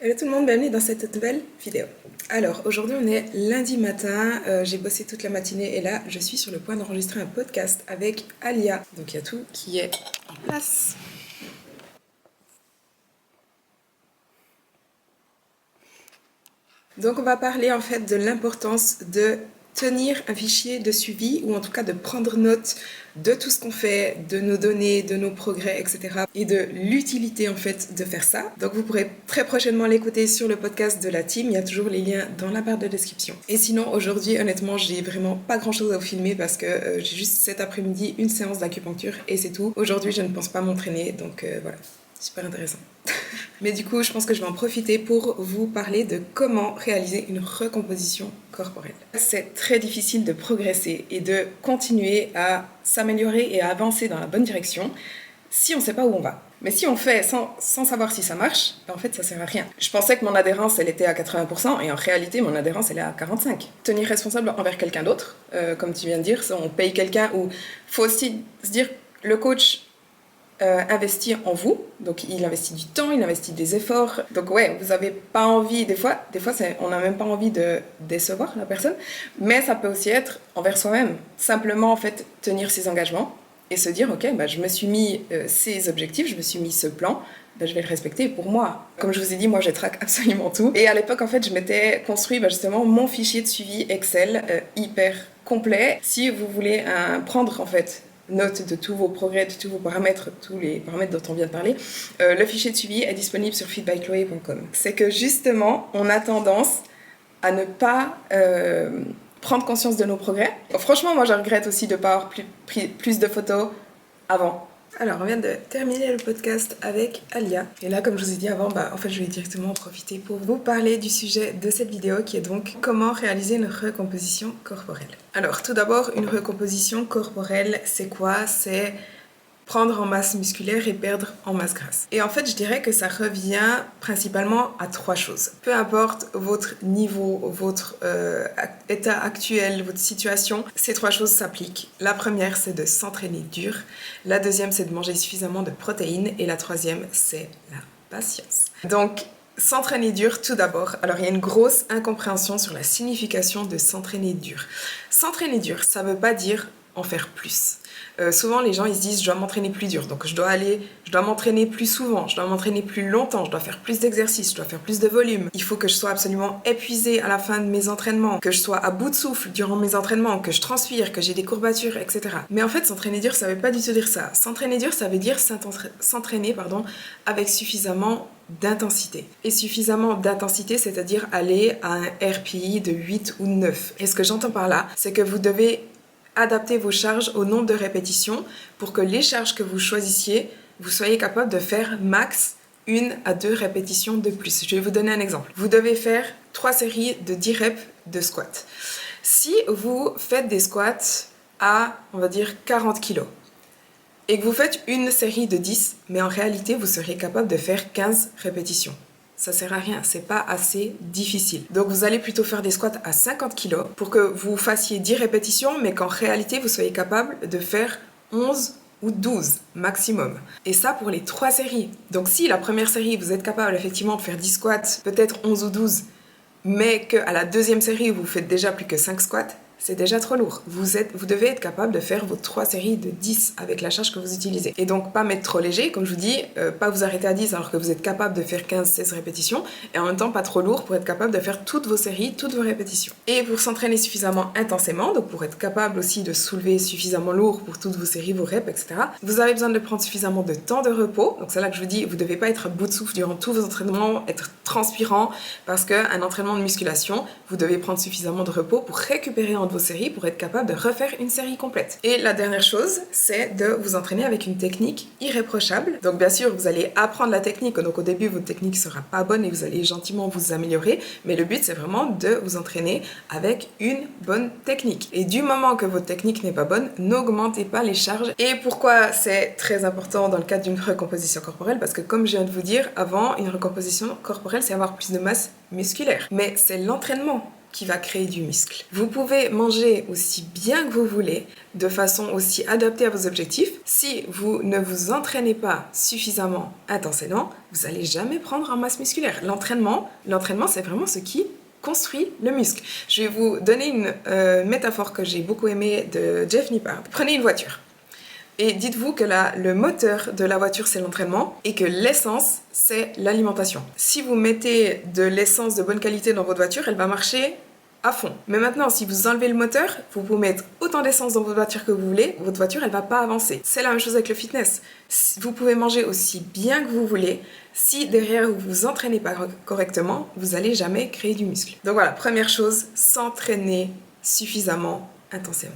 Hello tout le monde, bienvenue dans cette nouvelle vidéo. Alors aujourd'hui on est lundi matin, j'ai bossé toute la matinée et là je suis sur le point d'enregistrer un podcast avec Alia. Donc il y a tout qui est en place. Donc on va parler en fait de l'importance de tenir un fichier de suivi ou en tout cas de prendre note de tout ce qu'on fait, de nos données, de nos progrès, etc. et de l'utilité en fait de faire ça. Donc vous pourrez très prochainement l'écouter sur le podcast de la team, il y a toujours les liens dans la barre de description. Et sinon aujourd'hui honnêtement j'ai vraiment pas grand chose à vous filmer parce que j'ai juste cet après-midi une séance d'acupuncture et c'est tout. Aujourd'hui je ne pense pas m'entraîner donc voilà. Super intéressant. Mais du coup, je pense que je vais en profiter pour vous parler de comment réaliser une recomposition corporelle. C'est très difficile de progresser et de continuer à s'améliorer et à avancer dans la bonne direction si on ne sait pas où on va. Mais si on fait sans savoir si ça marche, en fait, ça sert à rien. Je pensais que mon adhérence, elle était à 80% et en réalité, mon adhérence, elle est à 45%. Tenir responsable envers quelqu'un d'autre, comme tu viens de dire, on paye quelqu'un ou faut aussi se dire, le coach investir en vous, donc il investit du temps, il investit des efforts, donc ouais, vous n'avez pas envie, des fois on n'a même pas envie de décevoir la personne, mais ça peut aussi être envers soi-même, simplement en fait tenir ses engagements et se dire ok, bah, je me suis mis ces objectifs, je me suis mis ce plan, bah, je vais le respecter pour moi. Comme je vous ai dit, moi je traque absolument tout, et à l'époque en fait je m'étais construit justement mon fichier de suivi Excel hyper complet. Si vous voulez prendre en fait note de tous vos progrès, de tous vos paramètres, tous les paramètres dont on vient de parler, le fichier de suivi est disponible sur feedbychloé.com. C'est que justement, on a tendance à ne pas prendre conscience de nos progrès. Franchement, moi je regrette aussi de ne pas avoir pris plus de photos avant. Alors, on vient de terminer le podcast avec Alia. Et là, comme je vous ai dit avant, en fait, je vais directement en profiter pour vous parler du sujet de cette vidéo qui est donc comment réaliser une recomposition corporelle. Alors, tout d'abord, une recomposition corporelle, c'est quoi ? C'est prendre en masse musculaire et perdre en masse grasse. Et en fait, je dirais que ça revient principalement à trois choses. Peu importe votre niveau, votre état actuel, votre situation, ces trois choses s'appliquent. La première, c'est de s'entraîner dur. La deuxième, c'est de manger suffisamment de protéines. Et la troisième, c'est la patience. Donc, s'entraîner dur tout d'abord. Alors il y a une grosse incompréhension sur la signification de s'entraîner dur. S'entraîner dur, ça ne veut pas dire en faire plus. Souvent les gens ils se disent je dois m'entraîner plus dur, donc je dois m'entraîner plus souvent, je dois m'entraîner plus longtemps, je dois faire plus d'exercices, je dois faire plus de volume, il faut que je sois absolument épuisée à la fin de mes entraînements, que je sois à bout de souffle durant mes entraînements, que je transpire, que j'ai des courbatures, etc. Mais en fait s'entraîner dur ça veut pas du tout dire ça. S'entraîner dur ça veut dire s'entraîner avec suffisamment d'intensité. Et suffisamment d'intensité, c'est-à-dire aller à un RPI de 8 ou 9. Et ce que j'entends par là, c'est que vous devez adapter vos charges au nombre de répétitions pour que les charges que vous choisissiez, vous soyez capable de faire max 1 à 2 répétitions de plus. Je vais vous donner un exemple. Vous devez faire 3 séries de 10 reps de squat. Si vous faites des squats à, on va dire, 40 kg et que vous faites une série de 10, mais en réalité, vous serez capable de faire 15 répétitions. Ça sert à rien, c'est pas assez difficile. Donc vous allez plutôt faire des squats à 50 kg pour que vous fassiez 10 répétitions, mais qu'en réalité vous soyez capable de faire 11 ou 12 maximum. Et ça pour les 3 séries. Donc si la première série vous êtes capable effectivement de faire 10 squats, peut-être 11 ou 12, mais qu'à la deuxième série vous faites déjà plus que 5 squats, c'est déjà trop lourd. Vous devez être capable de faire vos 3 séries de 10 avec la charge que vous utilisez. Et donc, pas mettre trop léger, comme je vous dis, pas vous arrêter à 10 alors que vous êtes capable de faire 15-16 répétitions, et en même temps pas trop lourd pour être capable de faire toutes vos séries, toutes vos répétitions. Et pour s'entraîner suffisamment intensément, donc pour être capable aussi de soulever suffisamment lourd pour toutes vos séries, vos reps, etc., vous avez besoin de prendre suffisamment de temps de repos. Donc c'est là que je vous dis, vous devez pas être à bout de souffle durant tous vos entraînements, être transpirant, parce qu'un entraînement de musculation, vous devez prendre suffisamment de repos pour récupérer entre vos séries pour être capable de refaire une série complète. Et la dernière chose, c'est de vous entraîner avec une technique irréprochable. Donc bien sûr, vous allez apprendre la technique, donc au début, votre technique sera pas bonne et vous allez gentiment vous améliorer, mais le but, c'est vraiment de vous entraîner avec une bonne technique. Et du moment que votre technique n'est pas bonne, n'augmentez pas les charges. Et pourquoi c'est très important dans le cadre d'une recomposition corporelle? Parce que comme je viens de vous dire, avant, une recomposition corporelle, c'est avoir plus de masse musculaire. Mais c'est l'entraînement qui va créer du muscle. Vous pouvez manger aussi bien que vous voulez, de façon aussi adaptée à vos objectifs. Si vous ne vous entraînez pas suffisamment intensément, vous n'allez jamais prendre en masse musculaire. L'entraînement, c'est vraiment ce qui construit le muscle. Je vais vous donner une métaphore que j'ai beaucoup aimée de Jeff Nippard. Prenez une voiture. Et dites-vous que le moteur de la voiture, c'est l'entraînement et que l'essence, c'est l'alimentation. Si vous mettez de l'essence de bonne qualité dans votre voiture, elle va marcher à fond. Mais maintenant, si vous enlevez le moteur, vous pouvez mettre autant d'essence dans votre voiture que vous voulez, votre voiture, elle va pas avancer. C'est la même chose avec le fitness. Vous pouvez manger aussi bien que vous voulez. Si derrière vous vous entraînez pas correctement, vous allez jamais créer du muscle. Donc voilà, première chose, s'entraîner suffisamment intensément.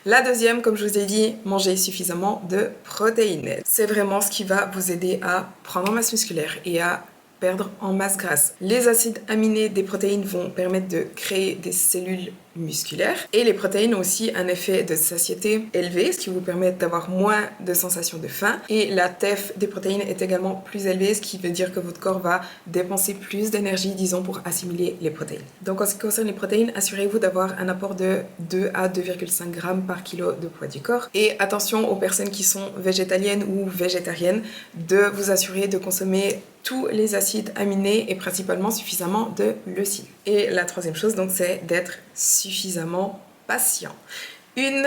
La deuxième, comme je vous ai dit, manger suffisamment de protéines. C'est vraiment ce qui va vous aider à prendre en masse musculaire et à perdre en masse grasse. Les acides aminés des protéines vont permettre de créer des cellules musculaires et les protéines ont aussi un effet de satiété élevé, ce qui vous permet d'avoir moins de sensation de faim, et la TEF des protéines est également plus élevée, ce qui veut dire que votre corps va dépenser plus d'énergie, disons, pour assimiler les protéines. Donc en ce qui concerne les protéines, assurez-vous d'avoir un apport de 2 à 2,5 grammes par kilo de poids du corps, et attention aux personnes qui sont végétaliennes ou végétariennes de vous assurer de consommer tous les acides aminés et principalement suffisamment de leucine. Et la troisième chose, donc, c'est d'être suffisamment patient. Une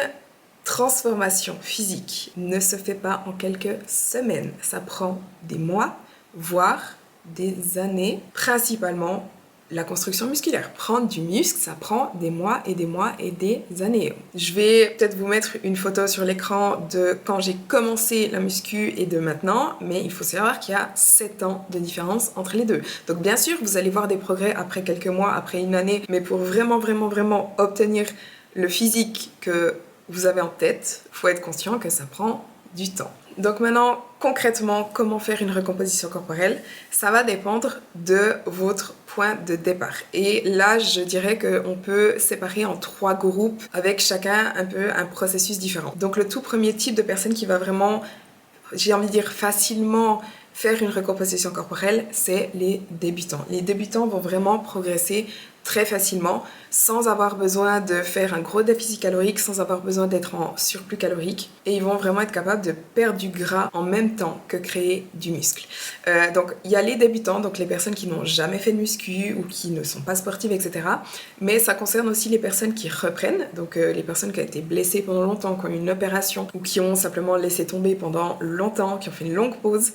transformation physique ne se fait pas en quelques semaines. Ça prend des mois, voire des années, principalement la construction musculaire. Prendre du muscle, ça prend des mois et des mois et des années. Je vais peut-être vous mettre une photo sur l'écran de quand j'ai commencé la muscu et de maintenant, mais il faut savoir qu'il y a 7 ans de différence entre les deux. Donc bien sûr, vous allez voir des progrès après quelques mois, après une année, mais pour vraiment obtenir le physique que vous avez en tête, il faut être conscient que ça prend du temps. Donc maintenant, concrètement, comment faire une recomposition corporelle? Ça va dépendre de votre point de départ. Et là, je dirais qu'on peut séparer en 3 groupes avec chacun un peu un processus différent. Donc le tout premier type de personne qui va vraiment, j'ai envie de dire facilement, faire une recomposition corporelle, c'est les débutants. Les débutants vont vraiment progresser très facilement, sans avoir besoin de faire un gros déficit calorique, sans avoir besoin d'être en surplus calorique, et ils vont vraiment être capables de perdre du gras en même temps que créer du muscle. Donc il y a les débutants, donc les personnes qui n'ont jamais fait de muscu ou qui ne sont pas sportives, etc. Mais ça concerne aussi les personnes qui reprennent, donc les personnes qui ont été blessées pendant longtemps, qui ont eu une opération ou qui ont simplement laissé tomber pendant longtemps, qui ont fait une longue pause.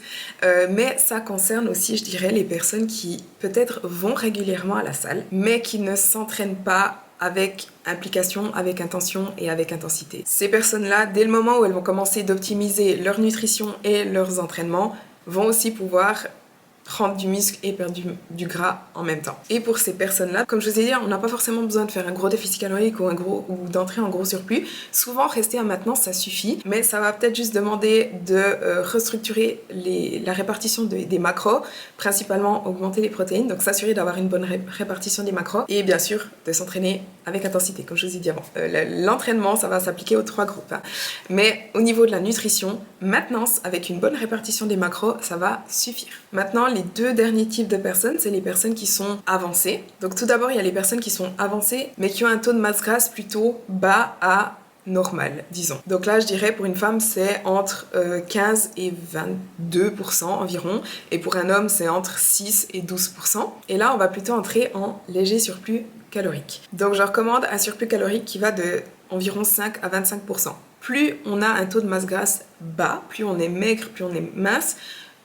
Mais ça concerne aussi, je dirais, les personnes qui peut-être vont régulièrement à la salle, mais qui ne s'entraînent pas avec implication, avec intention et avec intensité. Ces personnes-là, dès le moment où elles vont commencer d'optimiser leur nutrition et leurs entraînements, vont aussi pouvoir prendre du muscle et perdre du gras en même temps. Et pour ces personnes-là, comme je vous ai dit, on n'a pas forcément besoin de faire un gros déficit calorique ou d'entrer en gros surplus. Souvent, rester à maintenance, ça suffit, mais ça va peut-être juste demander de restructurer la répartition des macros, principalement augmenter les protéines, donc s'assurer d'avoir une bonne répartition des macros, et bien sûr, de s'entraîner avec intensité, comme je vous ai dit avant. L'entraînement, ça va s'appliquer aux 3 groupes. Hein. Mais au niveau de la nutrition, maintenance, avec une bonne répartition des macros, ça va suffire. Maintenant, les 2 derniers types de personnes, c'est les personnes qui sont avancées. Donc tout d'abord, il y a les personnes qui sont avancées, mais qui ont un taux de masse grasse plutôt bas à normal, disons. Donc là, je dirais pour une femme, c'est entre 15 et 22% environ, et pour un homme, c'est entre 6 et 12%. Et là, on va plutôt entrer en léger surplus calorique. Donc je recommande un surplus calorique qui va de environ 5 à 25%. Plus on a un taux de masse grasse bas, plus on est maigre, plus on est mince,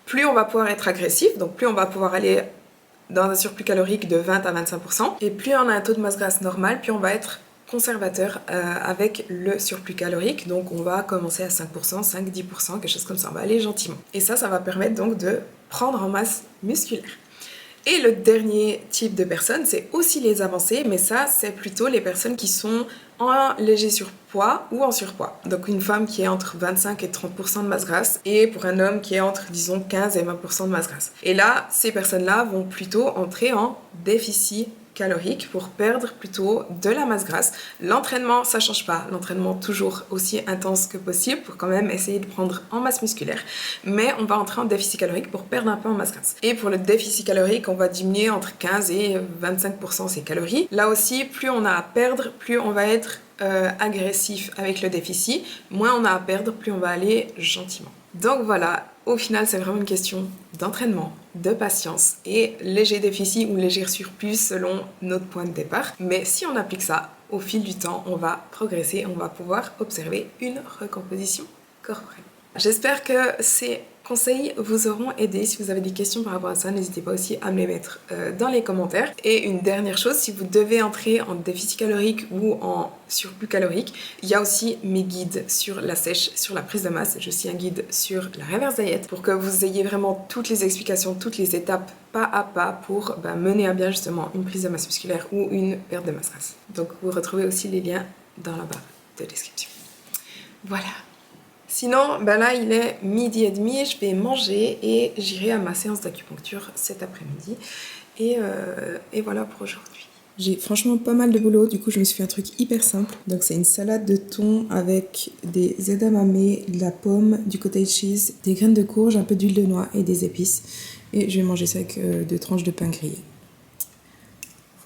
plus on va pouvoir être agressif, donc plus on va pouvoir aller dans un surplus calorique de 20 à 25%, et plus on a un taux de masse grasse normal, plus on va être conservateur avec le surplus calorique, donc on va commencer à 5%, 5-10%, quelque chose comme ça, on va aller gentiment. Et ça va permettre donc de prendre en masse musculaire. Et le dernier type de personnes, c'est aussi les avancées, mais ça, c'est plutôt les personnes qui sont en léger surpoids ou en surpoids. Donc une femme qui est entre 25 et 30% de masse grasse, et pour un homme qui est entre, disons, 15 et 20% de masse grasse. Et là, ces personnes-là vont plutôt entrer en déficit calorique pour perdre plutôt de la masse grasse. L'entraînement, ça change pas. L'entraînement toujours aussi intense que possible pour quand même essayer de prendre en masse musculaire. Mais on va entrer en déficit calorique pour perdre un peu en masse grasse. Et pour le déficit calorique, on va diminuer entre 15 et 25% ses calories. Là aussi, plus on a à perdre, plus on va être agressif avec le déficit. Moins on a à perdre, plus on va aller gentiment. Donc voilà, au final, c'est vraiment une question d'entraînement, de patience et léger déficit ou léger surplus selon notre point de départ. Mais si on applique ça, au fil du temps, on va progresser, on va pouvoir observer une recomposition corporelle. J'espère que ces conseils vous auront aidé. Si vous avez des questions par rapport à ça, n'hésitez pas aussi à me les mettre dans les commentaires. Et une dernière chose, si vous devez entrer en déficit calorique ou en surplus calorique, il y a aussi mes guides sur la sèche, sur la prise de masse. J'ai aussi un guide sur la reverse diet pour que vous ayez vraiment toutes les explications, toutes les étapes pas à pas pour mener à bien justement une prise de masse musculaire ou une perte de masse grasse. Donc vous retrouvez aussi les liens dans la barre de description. Voilà. Sinon, là il est 12h30, je vais manger et j'irai à ma séance d'acupuncture cet après-midi. Et voilà pour aujourd'hui. J'ai franchement pas mal de boulot, du coup je me suis fait un truc hyper simple. Donc c'est une salade de thon avec des edamame, de la pomme, du cottage cheese, des graines de courge, un peu d'huile de noix et des épices. Et je vais manger ça avec 2 tranches de pain grillé.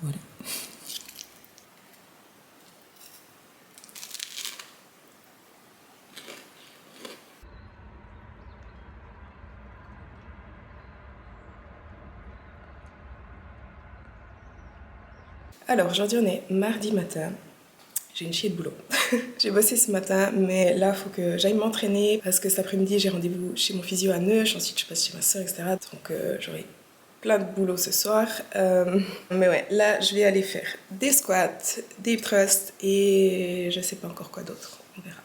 Voilà. Alors aujourd'hui on est mardi matin, j'ai une chier de boulot. J'ai bossé ce matin mais là il faut que j'aille m'entraîner parce que cet après-midi j'ai rendez-vous chez mon physio à Neuch, ensuite je passe chez ma soeur, etc. Donc j'aurai plein de boulot ce soir. Mais ouais, là je vais aller faire des squats, des hip thrusts et je sais pas encore quoi d'autre, on verra.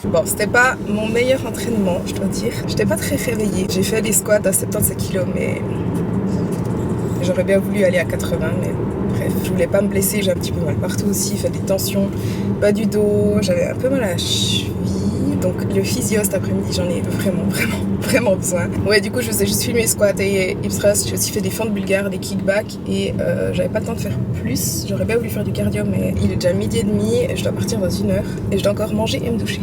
Bon, c'était pas mon meilleur entraînement, je dois dire. J'étais pas très réveillée. J'ai fait des squats à 75 kg, mais j'aurais bien voulu aller à 80, mais bref, je voulais pas me blesser, j'ai un petit peu mal partout aussi, fait des tensions, bas du dos, j'avais un peu mal à la cheville. Donc le physio cet après-midi, j'en ai vraiment besoin. Ouais, du coup, je faisais juste filmer squat et hip thrust. J'ai aussi fait des fentes bulgares, des kickbacks et j'avais pas le temps de faire plus. J'aurais bien voulu faire du cardio, mais il est déjà 12h30 et je dois partir dans 1 heure et je dois encore manger et me doucher.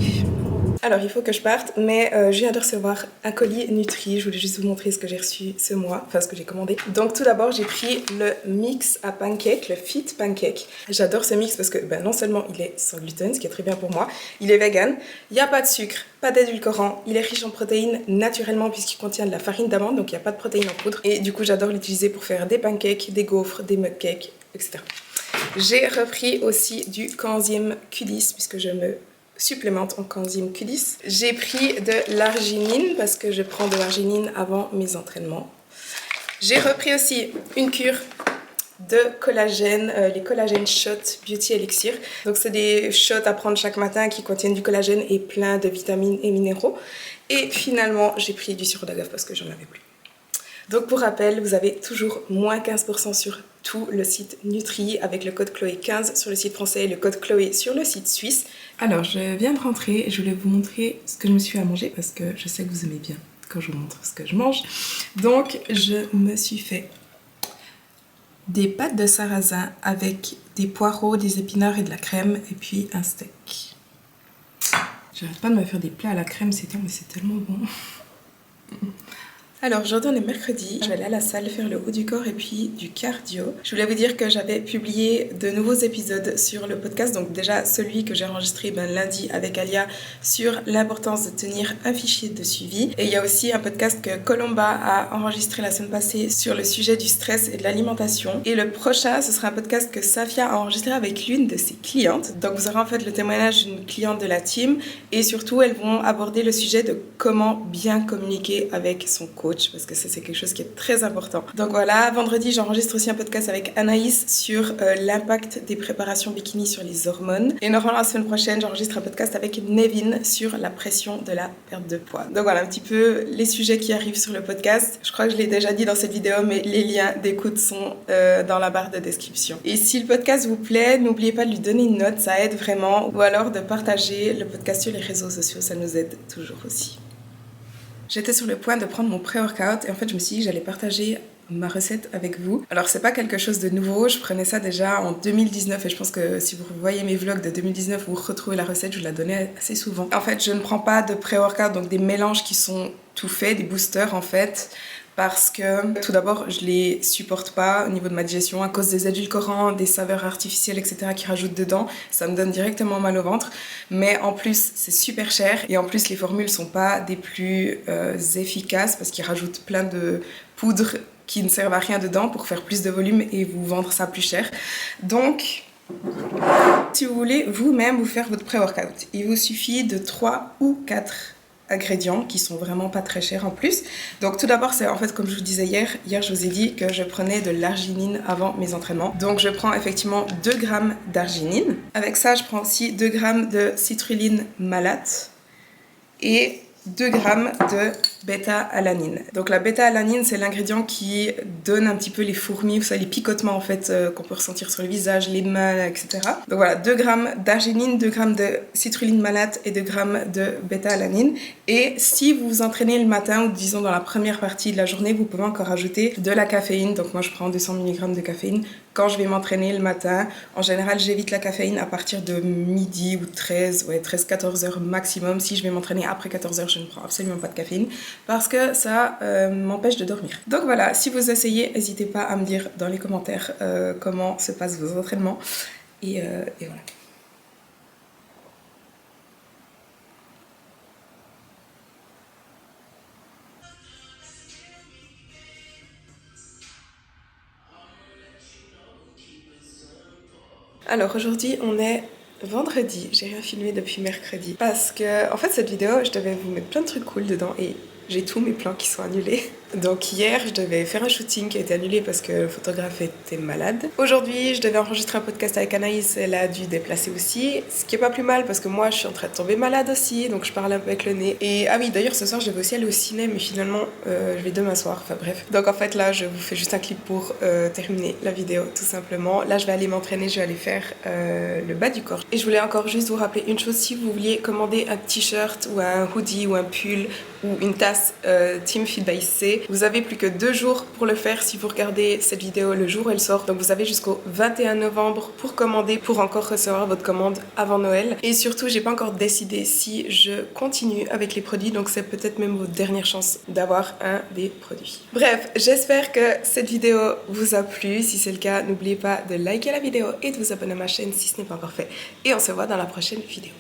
Alors il faut que je parte, mais je viens de recevoir un colis Nutri. Je voulais juste vous montrer ce que j'ai reçu ce mois, enfin ce que j'ai commandé. Donc tout d'abord j'ai pris le mix à pancake, le Fit Pancake. J'adore ce mix parce que non seulement il est sans gluten, ce qui est très bien pour moi, il est vegan, il n'y a pas de sucre, pas d'édulcorant, il est riche en protéines naturellement puisqu'il contient de la farine d'amande, donc il n'y a pas de protéines en poudre. Et du coup j'adore l'utiliser pour faire des pancakes, des gaufres, des mug cakes, etc. J'ai repris aussi du coenzyme Q10 puisque je me supplémente en coenzyme Q10. J'ai pris de l'arginine parce que je prends de l'arginine avant mes entraînements. J'ai repris aussi une cure de collagène, les collagène shots Beauty Elixir. Donc c'est des shots à prendre chaque matin qui contiennent du collagène et plein de vitamines et minéraux. Et finalement j'ai pris du sirop d'agave parce que j'en avais plus. Donc pour rappel, vous avez toujours moins 15% sur tout le site Nutri avec le code Chloé 15 sur le site français et le code Chloé sur le site suisse. Alors je viens de rentrer, je voulais vous montrer ce que je me suis fait à manger parce que je sais que vous aimez bien quand je vous montre ce que je mange. Donc je me suis fait des pâtes de sarrasin avec des poireaux, des épinards et de la crème et puis un steak. J'arrête pas de me faire des plats à la crème, c'est tellement bon. Alors aujourd'hui on est mercredi, je vais aller à la salle faire le haut du corps et puis du cardio. Je voulais vous dire que j'avais publié de nouveaux épisodes sur le podcast, donc déjà celui que j'ai enregistré lundi avec Alia sur l'importance de tenir un fichier de suivi. Et il y a aussi un podcast que Colomba a enregistré la semaine passée sur le sujet du stress et de l'alimentation. Et le prochain, ce sera un podcast que Safia a enregistré avec l'une de ses clientes. Donc vous aurez en fait le témoignage d'une cliente de la team et surtout elles vont aborder le sujet de comment bien communiquer avec son coach, parce que ça c'est quelque chose qui est très important. Donc voilà, vendredi j'enregistre aussi un podcast avec Anaïs sur l'impact des préparations bikini sur les hormones. Et normalement la semaine prochaine j'enregistre un podcast avec Nevin sur la pression de la perte de poids. Donc voilà un petit peu les sujets qui arrivent sur le podcast. Je crois que je l'ai déjà dit dans cette vidéo, mais les liens d'écoute sont dans la barre de description. Et si le podcast vous plaît, n'oubliez pas de lui donner une note, ça aide vraiment. Ou alors de partager le podcast sur les réseaux sociaux, ça nous aide toujours aussi. J'étais sur le point de prendre mon pré-workout et en fait je me suis dit que j'allais partager ma recette avec vous. Alors c'est pas quelque chose de nouveau, je prenais ça déjà en 2019 et je pense que si vous voyez mes vlogs de 2019 vous retrouvez la recette, je vous la donnais assez souvent. En fait je ne prends pas de pré-workout, donc des mélanges qui sont tout faits, des boosters en fait, parce que tout d'abord je les supporte pas au niveau de ma digestion à cause des édulcorants, des saveurs artificielles etc qui rajoutent dedans, ça me donne directement mal au ventre, mais en plus c'est super cher et en plus les formules sont pas des plus efficaces parce qu'ils rajoutent plein de poudres qui ne servent à rien dedans pour faire plus de volume et vous vendre ça plus cher. Donc si vous voulez vous-même vous faire votre pré-workout, il vous suffit de 3 ou 4 ingrédients qui sont vraiment pas très chers en plus. Donc tout d'abord c'est en fait comme je vous disais hier je vous ai dit que je prenais de l'arginine avant mes entraînements. Donc je prends effectivement 2 grammes d'arginine. Avec ça je prends aussi 2 grammes de citrulline malate et 2 grammes de bêta-alanine. Donc la bêta-alanine c'est l'ingrédient qui donne un petit peu les fourmis, vous savez les picotements en fait qu'on peut ressentir sur le visage, les mains, etc. Donc voilà, 2 grammes d'arginine, 2 grammes de citrulline malate et 2 grammes de bêta-alanine. Et si vous vous entraînez le matin ou disons dans la première partie de la journée, vous pouvez encore ajouter de la caféine. Donc moi je prends 200 mg de caféine quand je vais m'entraîner le matin. En général j'évite la caféine à partir de midi ou 13-14 heures maximum. Si je vais m'entraîner après 14 heures, je ne prends absolument pas de caféine parce que ça m'empêche de dormir. Donc voilà, si vous essayez, n'hésitez pas à me dire dans les commentaires comment se passent vos entraînements et voilà. Alors aujourd'hui on est vendredi, j'ai rien filmé depuis mercredi parce que en fait cette vidéo je devais vous mettre plein de trucs cool dedans et j'ai tous mes plans qui sont annulés. Donc hier je devais faire un shooting qui a été annulé parce que le photographe était malade. Aujourd'hui je devais enregistrer un podcast avec Anaïs, elle a dû déplacer aussi, ce qui est pas plus mal parce que moi je suis en train de tomber malade aussi, donc je parle un peu avec le nez. Et ah oui d'ailleurs ce soir je devais aussi aller au ciné mais finalement je vais demain soir, enfin bref. Donc en fait là je vous fais juste un clip pour terminer la vidéo tout simplement. Là je vais aller m'entraîner, je vais aller faire le bas du corps. Et je voulais encore juste vous rappeler une chose, si vous vouliez commander un t-shirt ou un hoodie ou un pull ou une tasse Team Fit by C, vous avez plus que 2 jours pour le faire si vous regardez cette vidéo le jour où elle sort. Donc vous avez jusqu'au 21 novembre pour commander, pour encore recevoir votre commande avant Noël. Et surtout, j'ai pas encore décidé si je continue avec les produits, donc c'est peut-être même votre dernière chance d'avoir un des produits. Bref, j'espère que cette vidéo vous a plu. Si c'est le cas, n'oubliez pas de liker la vidéo et de vous abonner à ma chaîne si ce n'est pas encore fait. Et on se voit dans la prochaine vidéo.